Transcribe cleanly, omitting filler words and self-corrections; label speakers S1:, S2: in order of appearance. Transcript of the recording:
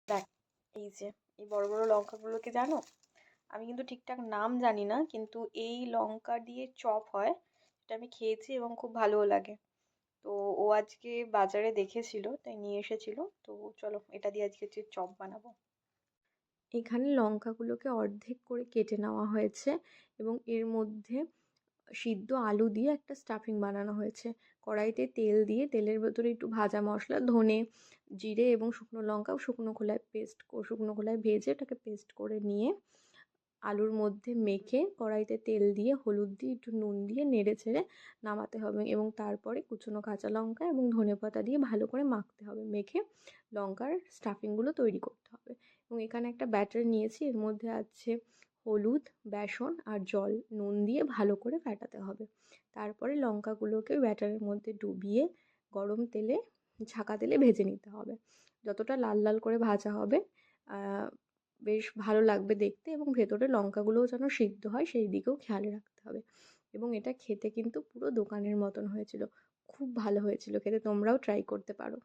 S1: দেখ, এই যে এই বড় বড় লঙ্কাগুলোকে জানো, আমি কিন্তু ঠিকঠাক নাম জানি না, কিন্তু এই লঙ্কা দিয়ে চপ হয়, এটা আমি খেয়েছি এবং খুব ভালোও লাগে। তো ও আজকে বাজারে দেখেছিল, তাই নিয়ে এসেছিল। তো চলো, এটা দিয়ে আজকে যে চপ বানাবো। এখানে লঙ্কাগুলোকে অর্ধেক করে কেটে নেওয়া হয়েছে এবং এর মধ্যে সিদ্ধ আলু দিয়ে একটা স্টাফিং বানানো হয়েছে। কড়াইতে তেল দিয়ে তেলের ভেতরে একটু ভাজা মশলা, ধনে, জিরে এবং শুকনো লঙ্কা শুকনো খোলায় ভেজে এটাকে পেস্ট করে নিয়ে আলুর মধ্যে মেখে কড়াইতে তেল দিয়ে হলুদ দিয়ে একটু নুন দিয়ে নেড়ে ছেড়ে নামাতে হবে এবং তারপরে কুচনো কাঁচা লঙ্কা এবং ধনেপাতা দিয়ে ভালো করে মাখতে হবে। মেখে লঙ্কার স্টাফিংগুলো তৈরি করতে হবে এবং এখানে একটা ব্যাটার নিয়েছি, এর মধ্যে আছে হলুদ, বেসন আর জল, নুন দিয়ে ভালো করে ফেটাতে হবে। তারপরে লঙ্কাগুলোকে ব্যাটারের মধ্যে ডুবিয়ে গরম তেলে, ছাঁকা তেলে ভেজে নিতে হবে। যতটা লাল লাল করে ভাজা হবে বেশ ভালো লাগবে দেখতে, এবং ভেতরে লঙ্কাগুলোও যেন সিদ্ধ হয় সেই দিকেও খেয়াল রাখতে হবে। এবং এটা খেতে কিন্তু পুরো দোকানের মতন হয়েছিল, খুব ভালো হয়েছিল খেতে, তোমরাও ট্রাই করতে পারো।